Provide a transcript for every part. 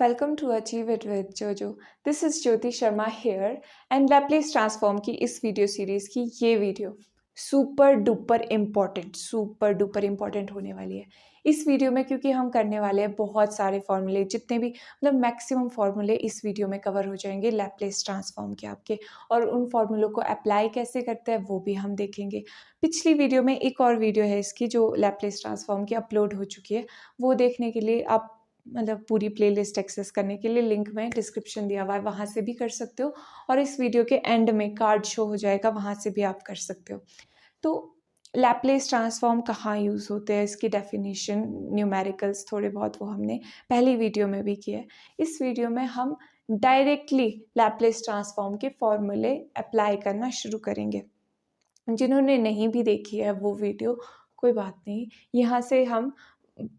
Welcome to achieve it with Jojo. This is Jyoti Sharma here and Laplace transform की इस video series की ये video super duper important होने वाली है इस वीडियो में, क्योंकि हम करने वाले हैं बहुत सारे फॉर्मूले, जितने भी मतलब मैक्सिमम फॉर्मूले इस वीडियो में कवर हो जाएंगे लैपलेस ट्रांसफॉर्म के आपके, और उन फॉर्मूलों को अप्लाई कैसे करते हैं वो भी हम देखेंगे। पिछली वीडियो में एक और वीडियो है इसकी जो लैपलेस ट्रांसफॉर्म की अपलोड हो चुकी है, वो देखने के लिए आप मतलब पूरी प्लेलिस्ट एक्सेस करने के लिए लिंक में डिस्क्रिप्शन दिया हुआ है, वहाँ से भी कर सकते हो, और इस वीडियो के एंड में कार्ड शो हो जाएगा, वहाँ से भी आप कर सकते हो। तो लैपलेस ट्रांसफॉर्म कहाँ यूज़ होते हैं, इसकी डेफिनेशन, न्यूमेरिकल्स थोड़े बहुत वो हमने पहली वीडियो में भी किया है। इस वीडियो में हम डायरेक्टली लैपलेस ट्रांसफॉर्म के फॉर्मूले अप्लाई करना शुरू करेंगे। जिन्होंने नहीं भी देखी है वो वीडियो, कोई बात नहीं, यहाँ से हम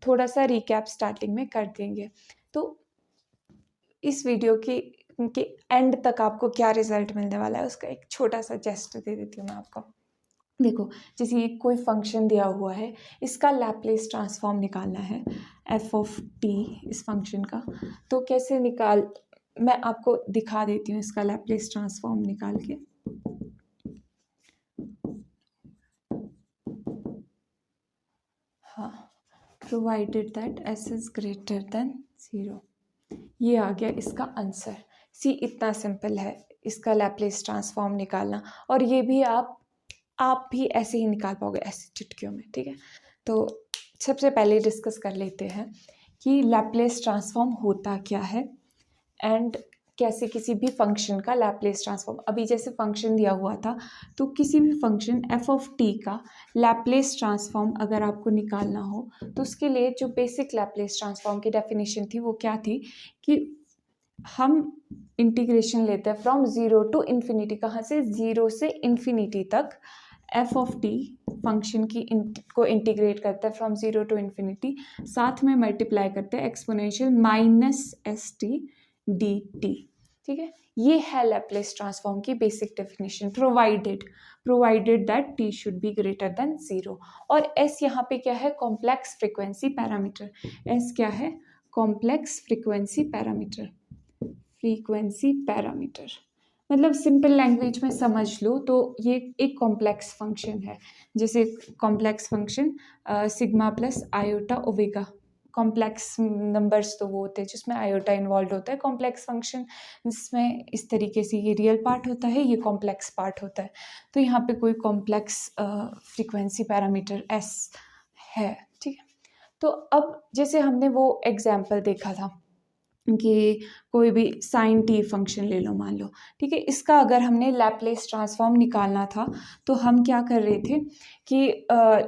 थोड़ा सा रिकैप स्टार्टिंग में कर देंगे। तो इस वीडियो के एंड तक आपको क्या रिजल्ट मिलने वाला है उसका एक छोटा सा जेस्ट दे देती हूँ मैं आपको। देखो, जैसे ये कोई फंक्शन दिया हुआ है, इसका लैपलेस ट्रांसफॉर्म निकालना है एफ ऑफ टी इस फंक्शन का। तो कैसे मैं आपको दिखा देती हूँ इसका लैपलेस ट्रांसफॉर्म निकाल के। हाँ, provided that S is greater than 0, ये आ गया इसका आंसर। सी, इतना सिंपल है इसका लैपलेस ट्रांसफॉर्म निकालना, और ये भी आप भी ऐसे ही निकाल पाओगे, ऐसे चुटकियों में, ठीक है। तो सबसे पहले डिस्कस कर लेते हैं कि लैपलेस ट्रांसफॉर्म होता क्या है एंड कैसे किसी भी फंक्शन का लैपलेस ट्रांसफॉर्म। अभी जैसे फंक्शन दिया हुआ था, तो किसी भी फंक्शन एफ ऑफ टी का लैपलेस ट्रांसफॉर्म अगर आपको निकालना हो, तो उसके लिए जो बेसिक लैपलेस ट्रांसफॉर्म की डेफिनेशन थी वो क्या थी कि हम इंटीग्रेशन लेते हैं फ्रॉम ज़ीरो टू इन्फिनिटी। कहाँ से? ज़ीरो से इन्फिनिटी तक एफ ऑफ टी फंक्शन को इंटीग्रेट करते हैं फ्रॉम ज़ीरो टू इन्फिनिटी, साथ में मल्टीप्लाई करते हैं exponential minus s t d T, ठीक है। ये है लैपलेस ट्रांसफॉर्म की basic definition, provided that T should be greater than 0। और एस यहाँ पे क्या है? Complex frequency parameter. एस क्या है? Complex frequency parameter. मतलब सिंपल लैंग्वेज में समझ लो तो ये एक कॉम्प्लेक्स फंक्शन है। जैसे complex function sigma plus iota omega, complex numbers तो वो होते हैं जिसमें आयोटा इन्वॉल्व होता है। कॉम्प्लेक्स फंक्शन जिसमें इस तरीके से ये रियल पार्ट होता है, ये कॉम्प्लेक्स पार्ट होता है। तो यहाँ पे कोई कॉम्प्लेक्स फ्रीक्वेंसी पैरामीटर एस है, ठीक है। तो अब जैसे हमने वो एग्जाम्पल देखा था कि कोई भी साइन टी फंक्शन ले लो, मान लो, ठीक है। इसका अगर हमने लैपलेस ट्रांसफॉर्म निकालना था तो हम क्या कर रहे थे कि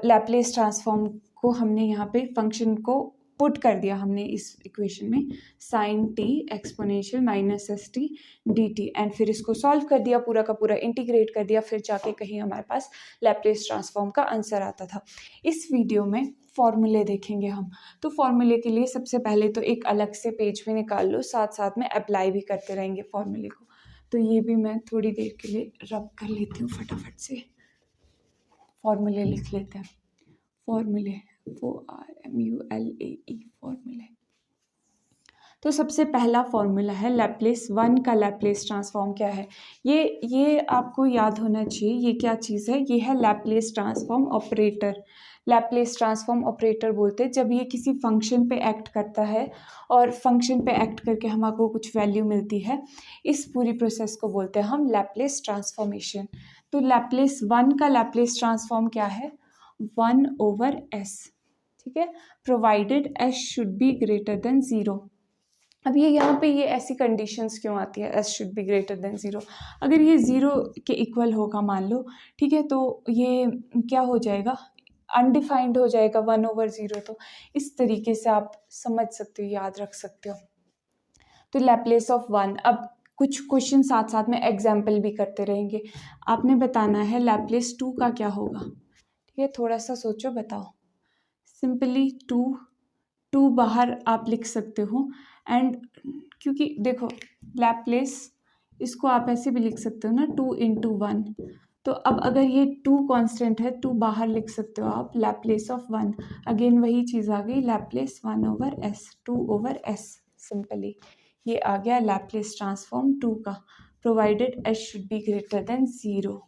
लैपलेस ट्रांसफॉर्म को हमने यहाँ पे फंक्शन को पुट कर दिया हमने इस इक्वेशन में, sine t exponential minus s t d t, and फिर इसको सॉल्व कर दिया, पूरा का पूरा इंटीग्रेट कर दिया, फिर जाके कहीं हमारे पास लैपलेस ट्रांसफॉर्म का आंसर आता था। इस वीडियो में फॉर्मूले देखेंगे हम। तो फॉर्मूले के लिए सबसे पहले तो एक अलग से पेज भी निकाल लो, साथ साथ में अप्लाई भी करते रहेंगे फॉर्मूले को। तो ये भी मैं थोड़ी देर के लिए रब कर लेती हूँ, फटाफट से फॉर्मूले लिख लेते हैं। फॉर्मूले FORMULAE फॉर्मूले। तो सबसे पहला फॉर्मूला है लैपलेस 1 का लैपलेस ट्रांसफॉर्म क्या है, ये आपको याद होना चाहिए। ये क्या चीज़ है? ये है Laplace transform operator. Laplace transform operator बोलते हैं जब ये किसी फंक्शन पे एक्ट करता है, और फंक्शन पे एक्ट करके हमको कुछ वैल्यू मिलती है, इस पूरी प्रोसेस को बोलते हैं हम लैपलेस ट्रांसफॉर्मेशन। तो लैपलेस 1 का लैपलेस ट्रांसफॉर्म क्या है? 1/s, ठीक है, provided s should be greater than 0। अब ये यहाँ पे ये ऐसी कंडीशंस क्यों आती है, s should be greater than 0? अगर ये 0 के इक्वल होगा मान लो, ठीक है, तो ये क्या हो जाएगा? अनडिफाइंड हो जाएगा 1/0। तो इस तरीके से आप समझ सकते हो, याद रख सकते हो। तो लैपलेस ऑफ 1, अब कुछ क्वेश्चन साथ साथ में एग्जाम्पल भी करते रहेंगे। आपने बताना है लैपलेस 2 का क्या होगा, ठीक है। थोड़ा सा सोचो, बताओ। सिंपली 2 बाहर आप लिख सकते हो, एंड क्योंकि देखो लैपलेस, इसको आप ऐसे भी लिख सकते हो ना, 2 × 1। तो अब अगर ये 2 कांस्टेंट है, 2 बाहर लिख सकते हो आप, लैपलेस ऑफ 1, अगेन वही चीज़ आ गई, लैपलेस 1/s 2/s, सिंपली ये आ गया लैप्लेस ट्रांसफॉर्म 2 का, provided H should be greater than 0।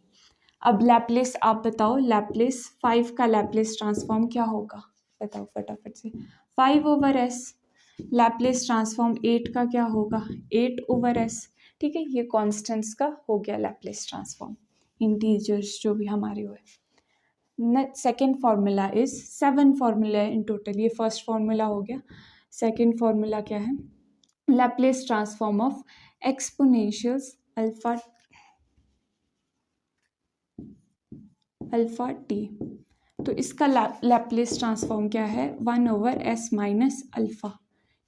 अब लैप्लेस आप बताओ, लैप्लेस 5 का लैप्लेस ट्रांसफॉर्म क्या होगा, बताओ फटाफट से। 5/s। लैप्लेस ट्रांसफॉर्म 8 का क्या होगा, 8/s। ठीक है, ये कॉन्स्टेंट्स का हो गया लैप्लेस ट्रांसफॉर्म, इंटीजर्स जो भी हमारे हुए। Second formula is 7 formula in total, ये फर्स्ट फार्मूला हो गया। सेकेंड फार्मूला क्या है, Laplace transform of एक्सपोनेंशियल्स alpha T. तो इसका लैप्लेस ट्रांसफॉर्म क्या है, 1/s माइनस अल्फा।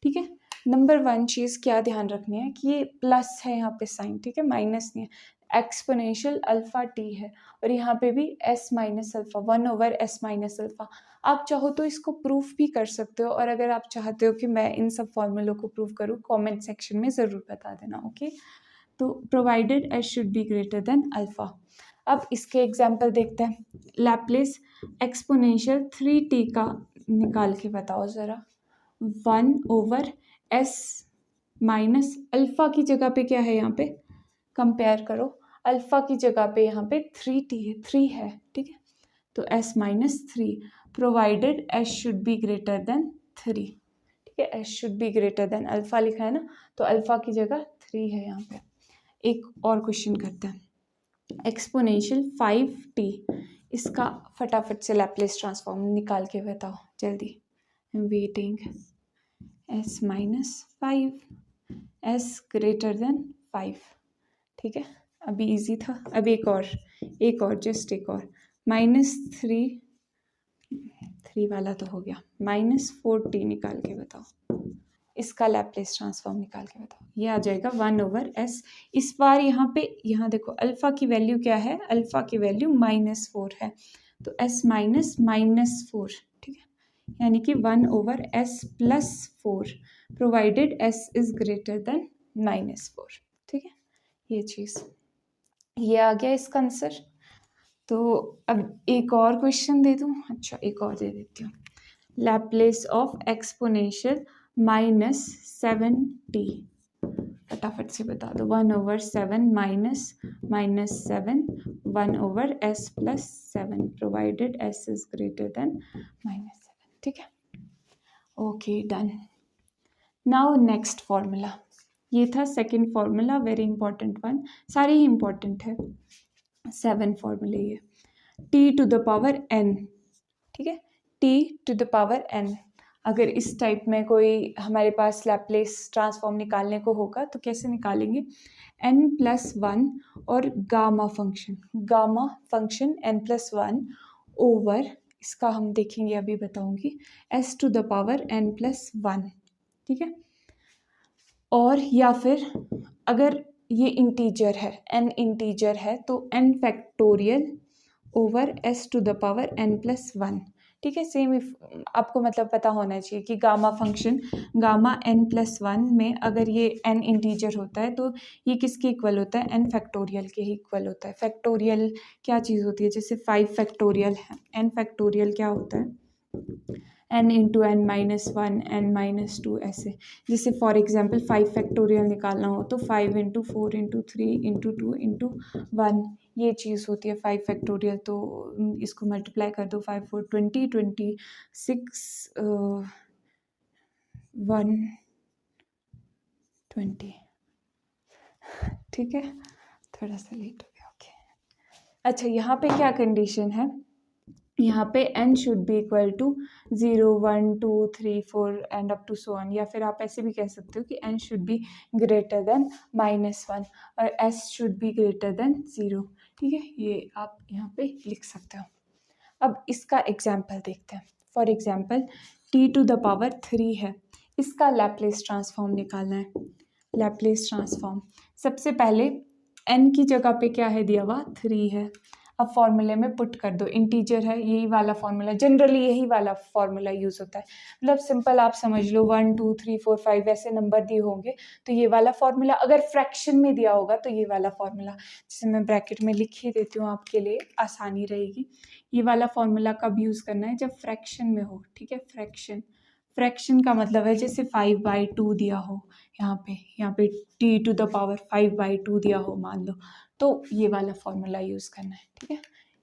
ठीक है, नंबर 1 चीज़ क्या ध्यान रखनी है कि ये प्लस है यहाँ पे साइन, ठीक है, माइनस नहीं है। एक्सपोनेंशियल अल्फा टी है और यहाँ पे भी s minus alpha, 1/s minus alpha. आप चाहो तो इसको प्रूफ भी कर सकते हो, और अगर आप चाहते हो कि मैं इन सब फॉर्मूलों को प्रूफ करूँ, कमेंट सेक्शन में ज़रूर बता देना, ओके। तो provided s should be greater than alpha. अब इसके एग्जाम्पल देखते हैं। लैप्लेस एक्सपोनेंशियल 3t का निकाल के बताओ ज़रा। 1/s माइनस अल्फा की जगह पे क्या है, यहाँ पे कंपेयर करो, अल्फा की जगह पे यहाँ पे 3t है, 3 है, ठीक है, तो s minus 3, provided s should be greater then 3। ठीक है, s should be greater than alpha लिखा है ना, तो अल्फा की जगह 3 है यहाँ पे। एक और क्वेश्चन करते हैं, एक्सपोनेंशियल 5t, इसका फटाफट से लैप्लेस ट्रांसफॉर्म निकाल के बताओ जल्दी, waiting. s minus 5, s greater than 5। ठीक है, अभी इजी था, अब एक और जस्ट एक और, -3 वाला तो हो गया, -4t निकाल के बताओ, इसका लैप्लेस ट्रांसफॉर्म निकाल के बताओ। ये आ जाएगा 1/s। इस बार यहाँ देखो अल्फा की वैल्यू क्या है, अल्फा की वैल्यू -4 है, तो s माइनस -4, ठीक है, यानी कि 1/s plus 4, provided s is greater then -4। ठीक है, ये चीज़, ये आ गया इसका आंसर। तो अब एक और क्वेश्चन दे दूँ, अच्छा एक और दे देती हूँ। लैप्लेस ऑफ एक्सपोनेंशियल -7t, फटाफट से बता दो। 1/7 -7 1/s plus 7, provided s is greater then -7। ठीक है, okay done. Now next formula, ये था second formula, very important one, सारे ही इंपॉर्टेंट है। 7 फॉर्मूले ये, t⁻n, ठीक है, t⁻n। अगर इस टाइप में कोई हमारे पास लैप्लेस ट्रांसफॉर्म निकालने को होगा तो कैसे निकालेंगे, n+1 और गामा फंक्शन n+1 ओवर, इसका हम देखेंगे अभी बताऊंगी, s⁻n+1। ठीक है, और या फिर अगर ये इंटीजर है, n इंटीजर है तो n फैक्टोरियल ओवर s⁻n+1। ठीक है, सेम आपको मतलब पता होना चाहिए कि गामा फंक्शन, गामा n+1 में अगर ये n इंटीजर होता है तो ये किसके इक्वल होता है, n फैक्टोरियल के ही इक्वल होता है। फैक्टोरियल क्या चीज़ होती है, जैसे 5 फैक्टोरियल है, n फैक्टोरियल क्या होता है, n इंटू n-1 n-2 ऐसे। जैसे फॉर एग्जांपल 5 फैक्टोरियल निकालना हो तो 5 इंटू 4 इंटू 3 इंटू 2 इंटू 1, ये चीज़ होती है 5 फैक्टोरियल। तो इसको मल्टीप्लाई कर दो, 5 4 20 26 120। ठीक है, थोड़ा सा लेट हो गया, ओके। अच्छा, यहाँ पे क्या कंडीशन है, यहाँ पे n should be equal to 0 1 2 3 4 and up to so on, या फिर आप ऐसे भी कह सकते हो कि n should be greater then -1 और s should be greater than 0। ठीक है, ये आप यहाँ पे लिख सकते हो। अब इसका एग्जाम्पल देखते हैं। फॉर एग्जाम्पल t⁻3 है, इसका लैप्लेस ट्रांसफॉर्म निकालना है। लैप्लेस ट्रांसफॉर्म, सबसे पहले n की जगह पे क्या है दिया हुआ, 3 है। अब फॉर्मूले में पुट कर दो, इंटीजर है, यही वाला फॉर्मूला, जनरली यही वाला फॉर्मूला यूज़ होता है। मतलब सिंपल आप समझ लो 1 2 3 4 5 ऐसे नंबर दिए होंगे तो ये वाला फॉर्मूला, अगर फ्रैक्शन में दिया होगा तो ये वाला फॉर्मूला, जिसे मैं ब्रैकेट में लिख ही देती हूँ आपके लिए आसानी रहेगी। ये वाला फॉर्मूला कब यूज़ करना है, जब फ्रैक्शन में हो। ठीक है, फ्रैक्शन फ्रैक्शन का मतलब है जैसे 5/2 दिया हो, यहाँ पे t⁻5 5/2 दिया हो मान लो, तो ये वाला फॉर्मूला यूज़ करना है, ठीक है।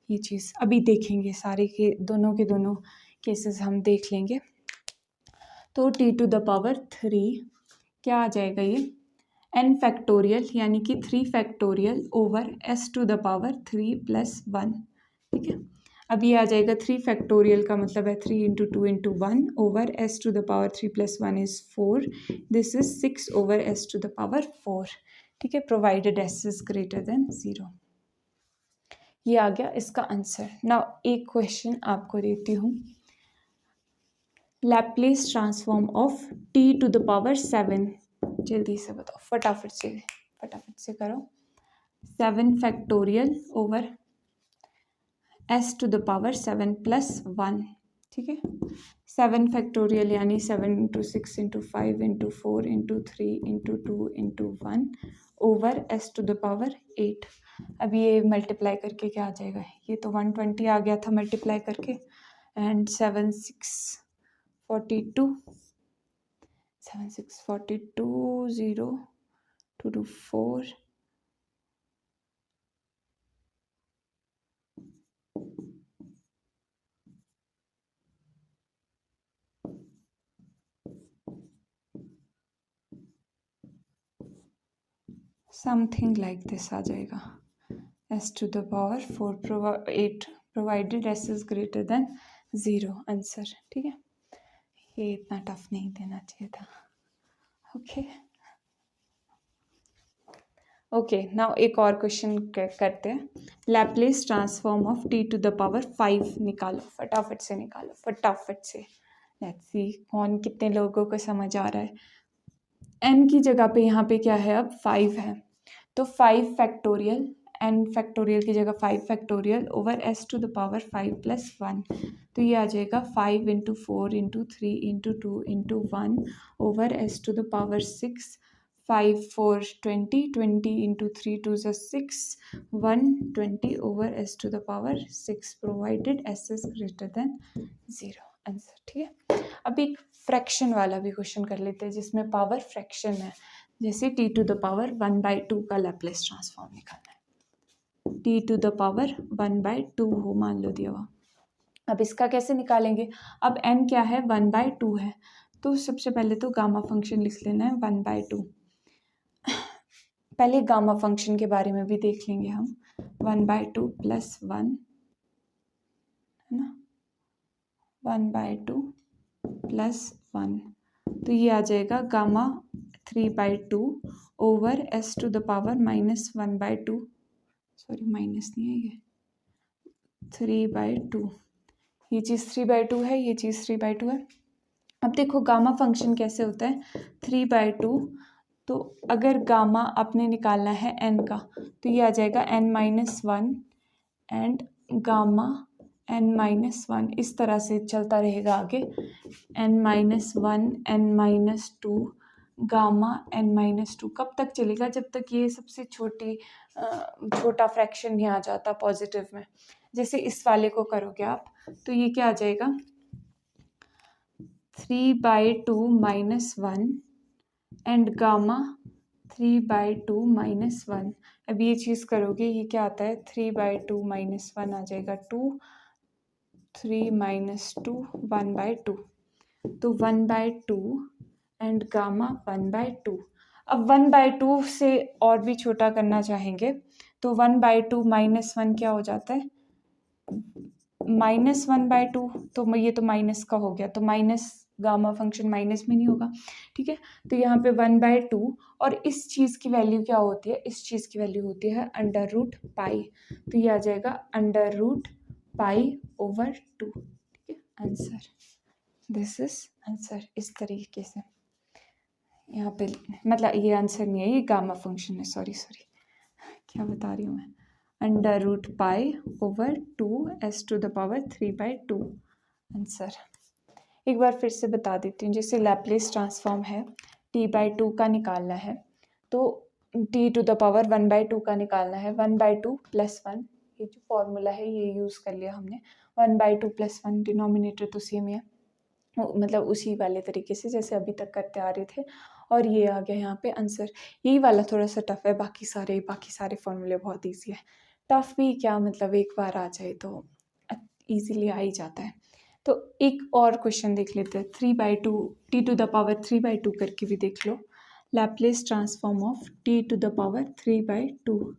ये चीज़ अभी देखेंगे, सारे के दोनों केसेस हम देख लेंगे। तो t⁻3 क्या आ जाएगा, ये n फैक्टोरियल यानी कि 3 फैक्टोरियल ओवर s⁻3 + 1, ठीक है। अब ये आ जाएगा 3 फैक्टोरियल का मतलब है 3 × 2 × 1 over s⁻3 + 1 is 4, this is 6 over s⁻4, ठीक है, provided s is greater than 0। ये आ गया इसका आंसर। नाउ एक क्वेश्चन आपको देती हूँ, लैप्लेस ट्रांसफॉर्म ऑफ t⁻7, जल्दी से बताओ, फटाफट से करो। 7 फैक्टोरियल ओवर s⁻7 + 1, ठीक है। 7 फैक्टोरियल यानी 7 × 6 × 5 × 4 × 3 × 2 × 1 ओवर s⁻8। अब ये मल्टीप्लाई करके क्या आ जाएगा, ये तो 120 आ गया था मल्टीप्लाई करके, एंड 7 6 42 0 2 2 4 समथिंग लाइक दिस आ जाएगा, s⁻4 8 provided s is greater than 0, answer, ठीक है। ये इतना टफ नहीं देना चाहिए था। ओके नाउ एक और क्वेश्चन करते हैं, लैप्लेस ट्रांसफॉर्म ऑफ t⁻5 निकालो, फटाफट से निकालो, फटाफट से। लेट्स सी कौन कितने लोगों को समझ आ रहा है। n की जगह पे यहाँ पे क्या है, अब 5 है, तो 5 फैक्टोरियल, n फैक्टोरियल की जगह 5 फैक्टोरियल ओवर s⁻5 + 1, तो ये आ जाएगा 5 × 4 × 3 × 2 × 1 over s⁻6, 5 4 20 20 × 3 2 6 120 over s⁻6 provided s is greater than 0, answer, ठीक है। अब एक फ्रैक्शन वाला भी क्वेश्चन कर लेते हैं जिसमें पावर फ्रैक्शन है, जैसे t⁻1/2 का लैप्लेस ट्रांसफॉर्म निकालना है, t⁻1/2 हो मान लो दिया हुआ। अब इसका कैसे निकालेंगे, अब n क्या है, 1/2 है, तो सबसे पहले तो गामा फंक्शन लिख लेना है 1/2। पहले गामा फंक्शन के बारे में भी देख लेंगे हम, 1/2 + 1 है ना, 1/2 + 1, तो ये आ जाएगा gamma 3/2 over s⁻−1/2, sorry minus नहीं है ये, 3/2, ये चीज़ 3/2 है, ये चीज़ 3/2 है। अब देखो गामा फंक्शन कैसे होता है, 3/2, तो अगर गामा आपने निकालना है n का, तो ये आ जाएगा n-1 एंड गामा n-1, इस तरह से चलता रहेगा आगे, n-1 n-2 गामा n-2, कब तक चलेगा, जब तक ये सबसे छोटा फ्रैक्शन नहीं आ जाता पॉजिटिव में। जैसे इस वाले को करोगे आप, तो ये क्या आ जाएगा, 3/2 - 1 एंड गामा 3/2 - 1। अब ये चीज़ करोगे, ये क्या आता है, 3/2 - 1 आ जाएगा 2, 3 - 2 1/2, तो 1/2 एंड गामा 1/2। अब 1/2 से और भी छोटा करना चाहेंगे, तो 1/2 - 1 क्या हो जाता है, -1/2, तो ये तो माइनस का हो गया, तो माइनस गामा फंक्शन माइनस में नहीं होगा, ठीक है। तो यहाँ पे 1/2, और इस चीज़ की वैल्यू क्या होती है, इस चीज़ की वैल्यू होती है √π, तो ये आ जाएगा √π/2, ठीक है, आंसर, दिस इज आंसर। इस तरीके से यहाँ पे, मतलब ये आंसर नहीं है, ये गामा फंक्शन है, सॉरी क्या बता रही हूँ मैं, √π/2 s⁻3/2, आंसर। एक बार फिर से बता देती हूँ, जैसे लैप्लेस ट्रांसफॉर्म है, t/2 का निकालना है, तो t⁻1/2 का निकालना है, 1/2 + 1, ये जो फॉर्मूला है ये यूज़ कर लिया हमने, 1/2 + 1, डिनोमिनेटर तो सेम ही है, मतलब उसी वाले तरीके से जैसे अभी तक करते आ रहे थे। और ये आ गया यहाँ पे आंसर। यही वाला थोड़ा सा टफ है, बाकी सारे फॉर्मूले बहुत ईजी है। टफ भी क्या, मतलब एक बार आ जाए तो ईजीली आ ही जाता है। तो एक और क्वेश्चन देख लेते हैं, 3/2 t⁻³ 3/2 करके भी देख लो। लैप्लेस ट्रांसफॉर्म ऑफ t⁻³ 3/2,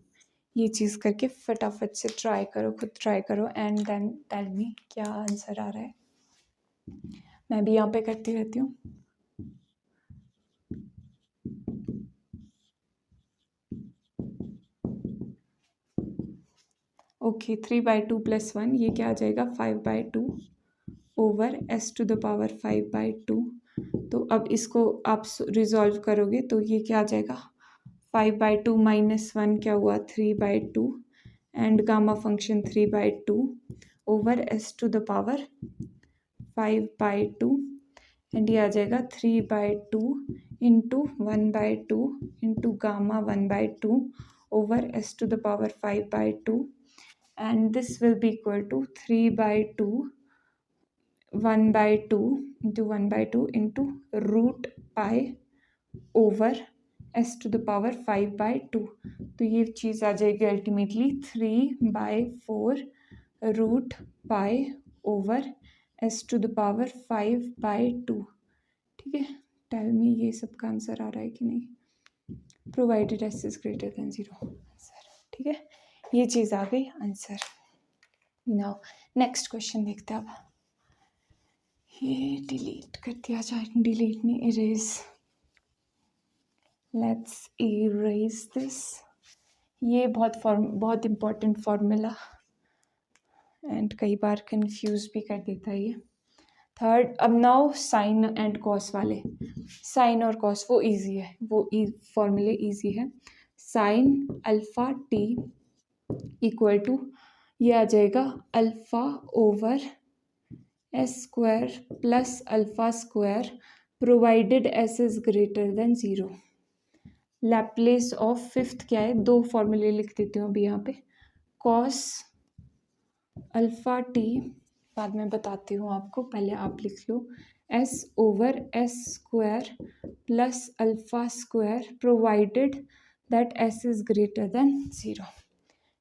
ये चीज़ करके फटाफट से ट्राई करो, खुद ट्राई करो एंड देन टेल मी क्या आंसर आ रहा है। मैं भी यहाँ पे करती रहती हूँ। ओके, 3/2 + 1 ये क्या आ जाएगा 5/2 ओवर s⁻⁵ 5/2। तो अब इसको आप रिजॉल्व करोगे तो ये क्या आ जाएगा 5/2 - 1 क्या हुआ 3/2 and gamma function 3/2 over s⁻⁵ 5/2 and ये आ जाएगा 3/2 into 1/2 into gamma 1/2 over s⁻⁵ 5/2 and this will be equal to 3/2 1/2 into 1/2 into root pi over s⁻⁵ 5/2। तो ये चीज़ आ जाएगी ultimately 3/4 root pi over s⁻⁵ 5/2। ठीक है, टेल मी ये सब का आंसर आ रहा है कि नहीं, provided s is greater than 0 answer. ठीक है, ये चीज़ आ गई आंसर। नाउ नेक्स्ट क्वेश्चन देखते हैं। अब ये डिलीट कर दिया जाए, डिलीट नहीं इरेज, लेट्स इरेज दिस। ये बहुत इंपॉर्टेंट फॉर्मूला एंड कई बार कंफ्यूज भी कर देता है ये। थर्ड, अब नाउ साइन एंड कॉस वाले, साइन और कॉस वो इजी है, वो फॉर्मूले इजी है। Sine alpha t equal to ये आ जाएगा alpha over s² plus alpha square provided s is greater than 0। Laplace of fifth क्या है, दो फॉर्मूले लिख देती हूँ अभी यहाँ पे। कॉस अल्फा टी बाद में बताती हूँ आपको, पहले आप लिख लो s over s² plus alpha square provided that s is greater than 0।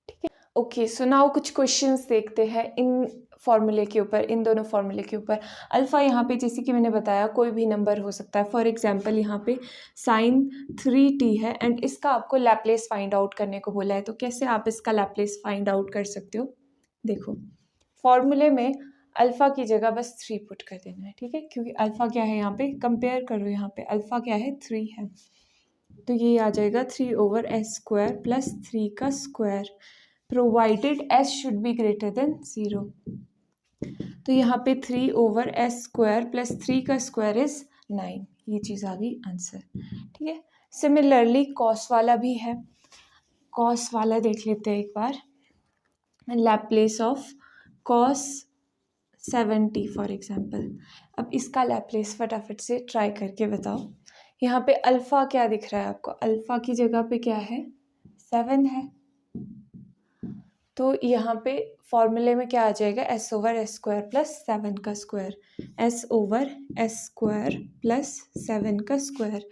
ठीक है, ओके। सो नाउ कुछ क्वेश्चंस देखते हैं इन फॉर्मूले के ऊपर, इन दोनों फॉर्मूले के ऊपर। अल्फ़ा यहाँ पे जैसे कि मैंने बताया कोई भी नंबर हो सकता है। फॉर एग्जांपल यहाँ पे साइन 3t है एंड इसका आपको लैप्लेस फाइंड आउट करने को बोला है। तो कैसे आप इसका लैप्लेस फाइंड आउट कर सकते हो, देखो फॉर्मूले में अल्फ़ा की जगह बस 3 पुट कर देना है। ठीक है, क्योंकि अल्फ़ा क्या है यहाँ पे, कंपेयर करो यहाँ पे अल्फ़ा क्या है 3 है, तो ये आ जाएगा 3 ओवर s² प्लस 3 का square provided s should be greater than 0। तो यहाँ पे 3 ओवर s² प्लस 3 का स्क्वायर इज 9, ये चीज़ आ गई आंसर। ठीक है, सिमिलरली कॉस वाला भी है, कॉस वाला देख लेते हैं एक बार। Laplace of cos 70 for example. अब इसका लैप्लेस फटाफट से ट्राई करके बताओ। यहाँ पे अल्फ़ा क्या दिख रहा है आपको, अल्फ़ा की जगह पे क्या है 7 है, तो यहाँ पे फॉर्मूले में क्या आ जाएगा s ओवर s² प्लस 7 का square, s over s² plus 7 का स्क्वायर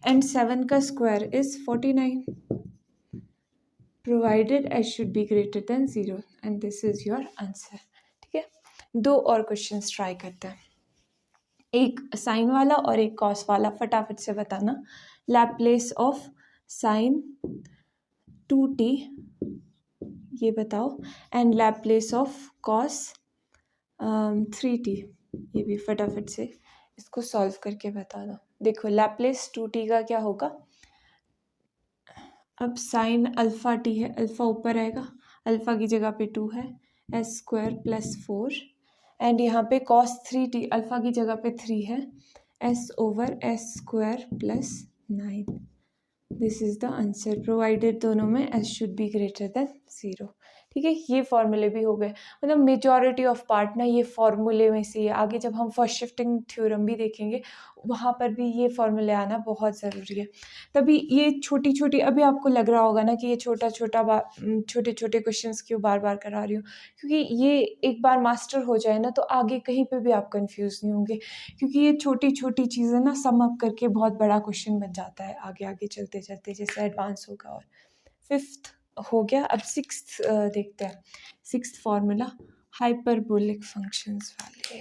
एंड 7 का square is 49 provided s should be greater than 0 and this is your answer. ठीक है, दो और क्वेश्चंस ट्राई करते हैं, एक साइन वाला और एक कॉस वाला। फटाफट से बताना। लैप्लेस ऑफ साइन 2t ये बताओ and Laplace of cos 3t, ये भी फटाफट से इसको सॉल्व करके बता दो। देखो लैप्लेस 2t का क्या होगा, अब साइन अल्फ़ा t है, अल्फ़ा ऊपर आएगा, अल्फ़ा की जगह पे 2 है, s² प्लस 4 एंड यहाँ पे कॉस 3t अल्फ़ा की जगह पे 3 है, s over s² plus 9। This is the answer provided दोनों में s should be greater than 0। ठीक ठीक है, ये फॉर्मूले भी हो गए, मतलब मेजॉरिटी ऑफ पार्ट ना ये फॉर्मूले में से ही है। आगे जब हम फर्स्ट शिफ्टिंग थ्योरम भी देखेंगे वहाँ पर भी ये फॉर्मूले आना बहुत ज़रूरी है। तभी ये छोटी छोटी, अभी आपको लग रहा होगा ना कि ये छोटे छोटे क्वेश्चंस क्यों बार बार करा रही हूँ, क्योंकि ये एक बार मास्टर हो जाए ना तो आगे कहीं पे भी आप कंफ्यूज नहीं होंगे, क्योंकि ये छोटी छोटी चीज़ें ना सम अप करके बहुत बड़ा क्वेश्चन बन जाता है आगे आगे चलते चलते जैसे एडवांस होगा। और फिफ्थ हो गया, अब सिक्स्थ देखते हैं। सिक्स्थ फॉर्मूला हाइपरबोलिक फंक्शंस वाले।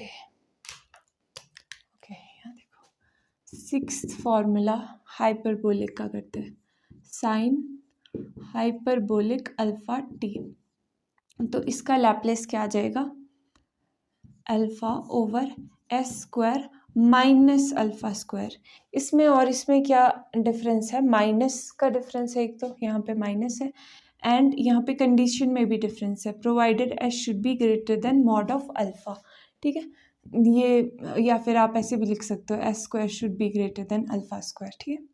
ओके, यहाँ देखो सिक्स्थ फॉर्मूला हाइपरबोलिक का करते हैं, साइन हाइपरबोलिक अल्फा टी। तो इसका लैप्लेस क्या आ जाएगा, alpha over s square minus alpha square. इसमें और इसमें क्या डिफरेंस है, माइनस का डिफरेंस है, एक तो यहाँ पे माइनस है, एंड यहाँ पे कंडीशन में भी डिफरेंस है, provided s should be greater than mod of alpha. ठीक है, ये या फिर आप ऐसे भी लिख सकते हो, s square should be greater than alpha square. ठीक है,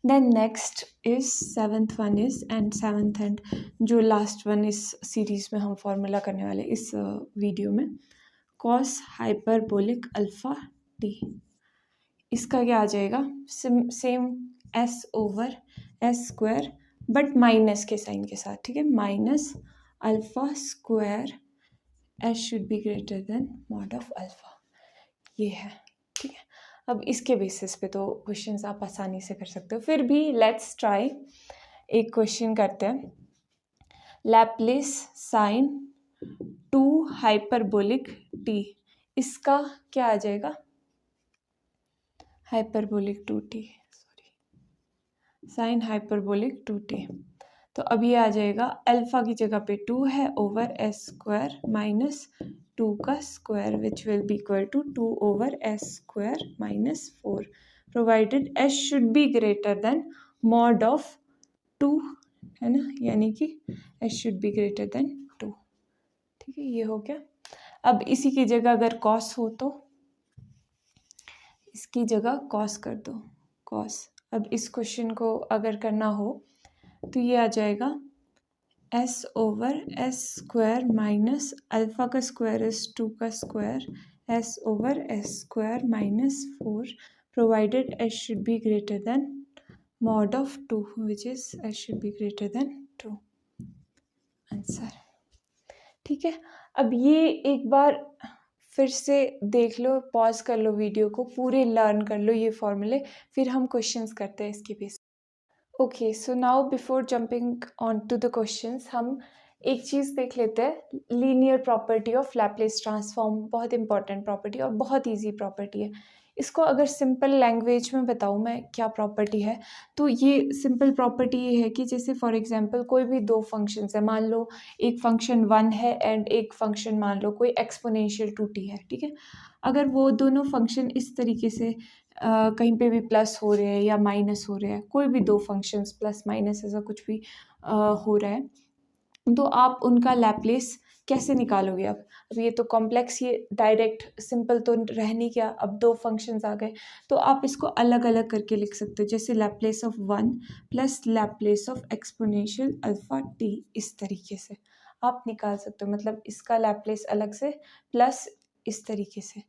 then next is seventh one is and जो लास्ट वन इस सीरीज में हम फॉर्मूला करने वाले इस वीडियो में, कॉस हाइपरबोलिक अल्फा टी। इसका क्या आ जाएगा, same S over s square but minus के साइन के साथ। ठीक है, minus alpha square S should be greater than mod of alpha, ये है। ठीक है, अब इसके बेसिस पे तो क्वेश्चंस आप आसानी से कर सकते हो, फिर भी लेट्स ट्राई। एक क्वेश्चन करते हैं, लैप्लेस साइन 2 हाइपरबोलिक टी, इसका क्या आ जाएगा, hyperbolic 2t, sorry sine hyperbolic 2t। तो अब ये आ जाएगा, अल्फा की जगह पे 2 है ओवर एस स्क्वायर माइनस 2 का square which will be equal to 2 over s square minus 4, provided s should be greater than mod of 2, है ना, यानी कि s should be greater than 2। ठीक है, ये हो गया। अब इसी की जगह अगर कॉस हो तो इसकी जगह कॉस कर दो, कॉस। अब इस क्वेश्चन को अगर करना हो तो ये आ जाएगा S over s square minus alpha का स्क्वायर इज 2 का square S over s square minus 4, provided s should be greater than mod of 2 which is S should be greater than 2, answer. ठीक है, अब ये एक बार फिर से देख लो, पॉज कर लो वीडियो को, पूरे लर्न कर लो ये फॉर्मूले, फिर हम क्वेश्चंस करते हैं इसके बेस। Okay, so now before jumping on to the questions, हम एक चीज़ देख लेते हैं, linear property of Laplace transform. बहुत इंपॉर्टेंट प्रॉपर्टी और बहुत इजी प्रॉपर्टी है। इसको अगर सिंपल लैंग्वेज में बताऊँ मैं क्या प्रॉपर्टी है, तो ये सिंपल प्रॉपर्टी ये है कि जैसे फॉर एग्जांपल कोई भी दो फंक्शंस है, मान लो एक फंक्शन 1 है एंड एक फंक्शन मान लो कोई एक्सपोनेंशियल 2t है। ठीक है, अगर वो दोनों फंक्शन इस तरीके से कहीं पे भी प्लस हो रहे हैं या माइनस हो रहे हैं, कोई भी दो फंक्शंस प्लस माइनस ऐसा कुछ भी हो रहा है, तो आप उनका लैप्लेस कैसे निकालोगे। अब ये तो कॉम्प्लेक्स, ये डायरेक्ट सिंपल तो रह नहीं गया, अब दो फंक्शंस आ गए, तो आप इसको अलग अलग करके लिख सकते हो, जैसे Laplace of 1 plus Laplace of exponential alpha T, इस तरीके से आप निकाल सकते हो। मतलब इसका लैप्लेस अलग से प्लस इस तरीके से।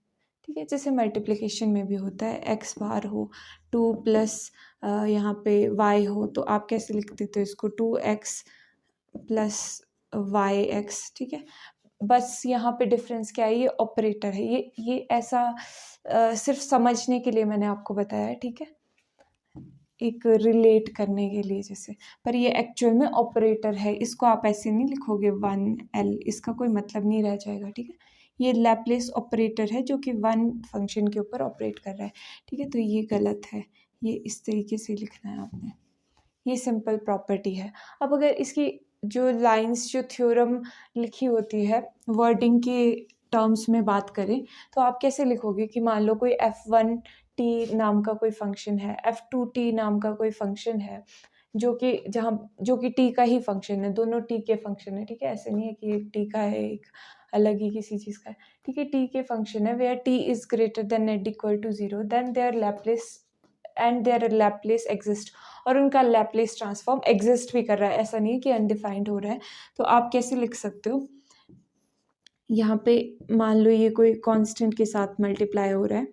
ठीक है, जैसे मल्टीप्लिकेशन में भी होता है, एक्स बार हो 2 प्लस यहाँ पे वाई हो, तो आप कैसे लिख देते हो इसको, 2x प्लस वाई एक्स। ठीक है, बस यहाँ पे डिफरेंस क्या है, ये ऑपरेटर है, ये ऐसा सिर्फ समझने के लिए मैंने आपको बताया है। ठीक है, एक रिलेट करने के लिए जैसे, पर ये एक्चुअल में ऑपरेटर है, इसको आप ऐसे नहीं लिखोगे 1l, इसका कोई मतलब नहीं रह जाएगा। ठीक है, ये लैप्लेस ऑपरेटर है जो कि 1 फंक्शन के ऊपर ऑपरेट कर रहा है। ठीक है, तो ये गलत है, ये इस तरीके से लिखना है आपने, ये सिंपल प्रॉपर्टी है। अब अगर इसकी जो लाइंस, जो थ्योरम लिखी होती है वर्डिंग के टर्म्स में बात करें, तो आप कैसे लिखोगे कि मान लो कोई f1t नाम का कोई फंक्शन है, f2t नाम का कोई फंक्शन है, जो कि t का ही फंक्शन है, दोनों t के फंक्शन है। ठीक है, ऐसे नहीं है कि एक t का है एक अलग ही किसी चीज़ का है। ठीक है, t के फंक्शन है, where t is greater than and equal to 0, then their Laplace exist, और उनका लैप्लेस ट्रांसफॉर्म एग्जिस्ट भी कर रहा है, ऐसा नहीं है कि अनडिफाइंड हो रहा है। तो आप कैसे लिख सकते हो, यहाँ पे मान लो ये कोई कांस्टेंट के साथ मल्टीप्लाई हो रहा है,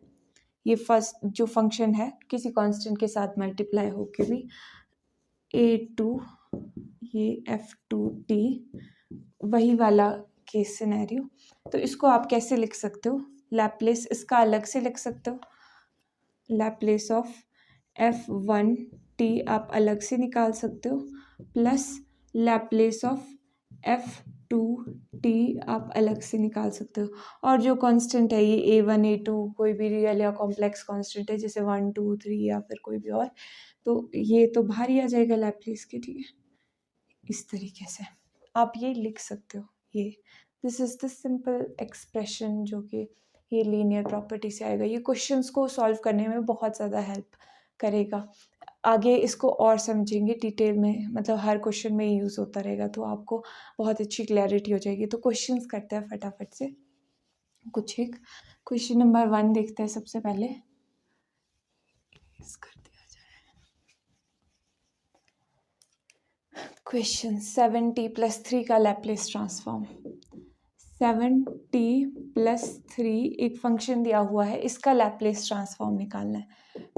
ये फर्स्ट जो फंक्शन है किसी कांस्टेंट के साथ मल्टीप्लाई होके भी a2 ये f2t वही वाला केस सिनेरियो। तो इसको आप कैसे लिख सकते हो, लैप्लेस इसका अलग से लिख सकते हो, लैप्लेस ऑफ f1t आप अलग से निकाल सकते हो, प्लस लैप्लेस ऑफ f2t आप अलग से निकाल सकते हो। और जो कांस्टेंट है ये a1 a2 कोई भी रियल या कॉम्प्लेक्स कांस्टेंट है जैसे 1 2 3 या फिर कोई भी और, तो ये तो बाहर ही आ जाएगा लैप्लेस के, ठीक है। इस तरीके से आप ये लिख सकते हो, ये this is the simple expression जो कि ये लीनियर प्रॉपर्टी से आएगा। ये क्वेश्चंस को सॉल्व करने में बहुत ज़्यादा हेल्प करेगा। आगे इसको और समझेंगे डिटेल में, मतलब हर क्वेश्चन में यूज़ होता रहेगा, तो आपको बहुत अच्छी क्लैरिटी हो जाएगी। तो क्वेश्चंस करते हैं फटाफट से कुछ एक। क्वेश्चन नंबर 1 देखते हैं सबसे पहले, कर दिया जाए। क्वेश्चन 7t + 3 का लैप्लेस ट्रांसफॉर्म। 7t + 3 एक फंक्शन दिया हुआ है, इसका लैप्लेस ट्रांसफॉर्म निकालना है।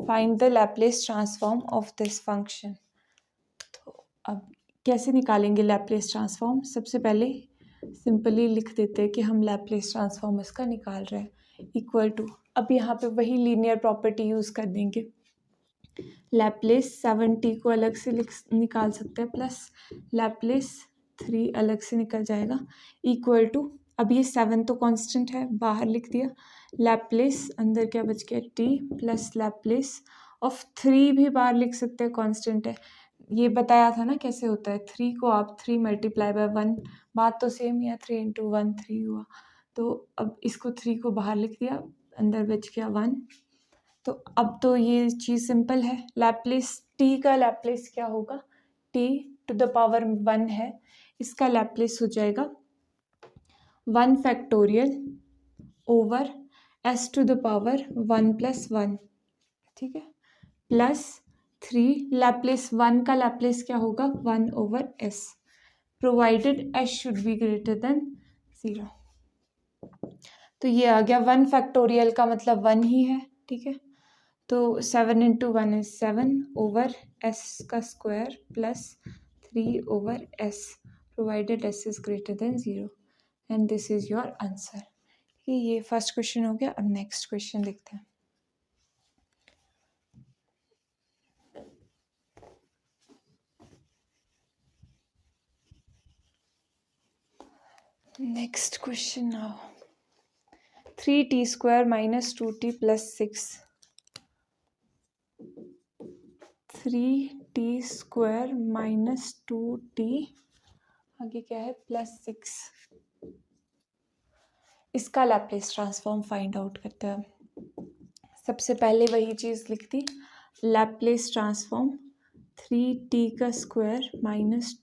Find the Laplace transform of this function. तो अब कैसे निकालेंगे लैप्लेस ट्रांसफॉर्म, सबसे पहले सिंपली लिख देते हैं कि हम लैप्लेस ट्रांसफॉर्म इसका निकाल रहे हैं, इक्वल टू, अब यहाँ पे वही लीनियर प्रॉपर्टी यूज़ कर देंगे, लैप्लेस 7t को अलग से निकाल सकते हैं, प्लस लैप्लेस 3 अलग से निकल जाएगा, इक्वल टू, अब ये 7 तो कांस्टेंट है बाहर लिख दिया, लैप्लेस अंदर क्या बच गया t प्लस लैप्लेस ऑफ 3 भी बाहर लिख सकते हैं, कांस्टेंट है। ये बताया था ना कैसे होता है, 3 को आप 3 × 1, बात तो सेम ही है, 3 × 1 3 हुआ। तो अब इसको 3 को बाहर लिख दिया, अंदर बच गया 1। तो अब तो ये चीज़ सिंपल है, लैप्लेस t का लैप्लेस क्या होगा, t⁻1 है, इसका लैप्लेस हो जाएगा 1 फैक्टोरियल ओवर s⁻1 + 1, ठीक है, प्लस 3 लैप्लेस 1 का लैप्लेस क्या होगा 1/s, provided s should be greater than 0। तो ये आ गया 1 फैक्टोरियल का मतलब 1 ही है, ठीक है। तो 7 × 1 = 7/s² plus 3/s, provided s is greater than 0, and this is your answer. ये फर्स्ट क्वेश्चन हो गया। अब नेक्स्ट क्वेश्चन देखते हैं। Next question now, 3t² - 2t + 6, 3t² - 2t आगे क्या है +6, इसका लैप्लेस ट्रांसफॉर्म फाइंड आउट करते हैं। सबसे पहले वही चीज़ लिख दी, लैप्लेस ट्रांसफॉर्म 3t² -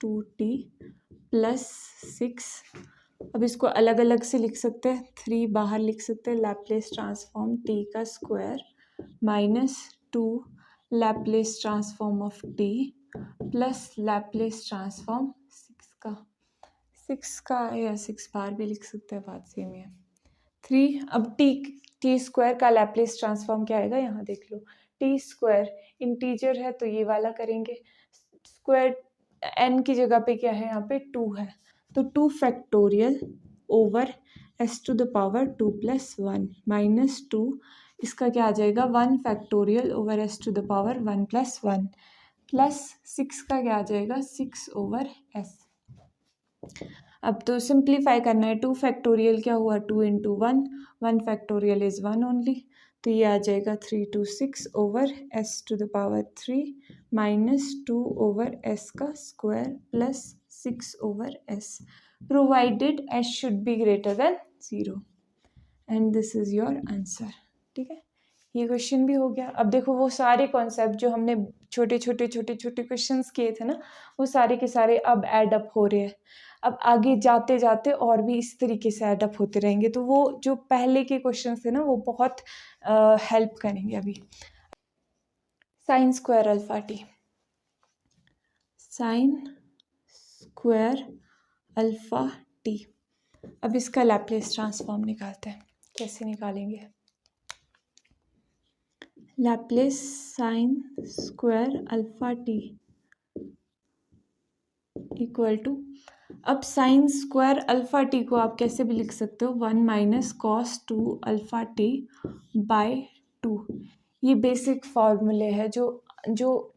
2t + 6। अब इसको अलग अलग से लिख सकते हैं, 3 बाहर लिख सकते हैं, Laplace transform t² - 2 Laplace transform of t plus Laplace transform 6 का या 6 बार भी लिख सकते हैं, बात सेम है। 3, अब t² का लैप्लेस ट्रांसफॉर्म क्या आएगा, यहाँ देख लो, t² इंटीजर है तो ये वाला करेंगे, स्क्वायर n की जगह पे क्या है, यहाँ पे 2 है, तो 2 फैक्टोरियल ओवर s⁻2 + 1 - 2, इसका क्या आ जाएगा 1 फैक्टोरियल ओवर s⁻1 + 1 प्लस 6 का क्या आ जाएगा 6/s। अब तो सिंप्लीफाई करना है, 2 फैक्टोरियल क्या हुआ 2 × 1, 1 फैक्टोरियल इज़ 1 ओनली, तो ये आ जाएगा 3 to 6/s⁻3 - 2/s² plus 6/s, provided s should be greater than 0, and this is your answer, ठीक है। ये क्वेश्चन भी हो गया। अब देखो वो सारे कॉन्सेप्ट जो हमने छोटे छोटे क्वेश्चंस किए थे ना, वो सारे के सारे अब ऐड अप हो रहे हैं। अब आगे जाते जाते और भी इस तरीके से ऐड अप होते रहेंगे, तो वो जो पहले के क्वेश्चंस थे ना वो बहुत हेल्प करेंगे। अभी sin² α t, sine square alpha t. अब इसका लैप्लेस ट्रांसफॉर्म निकालते हैं। कैसे निकालेंगे? Laplace sine square alpha t equal to, अब साइन स्क्वायर अल्फा टी को आप कैसे भी लिख सकते हो, 1 minus cos 2 alpha t by 2। ये बेसिक फॉर्मूले है जो जो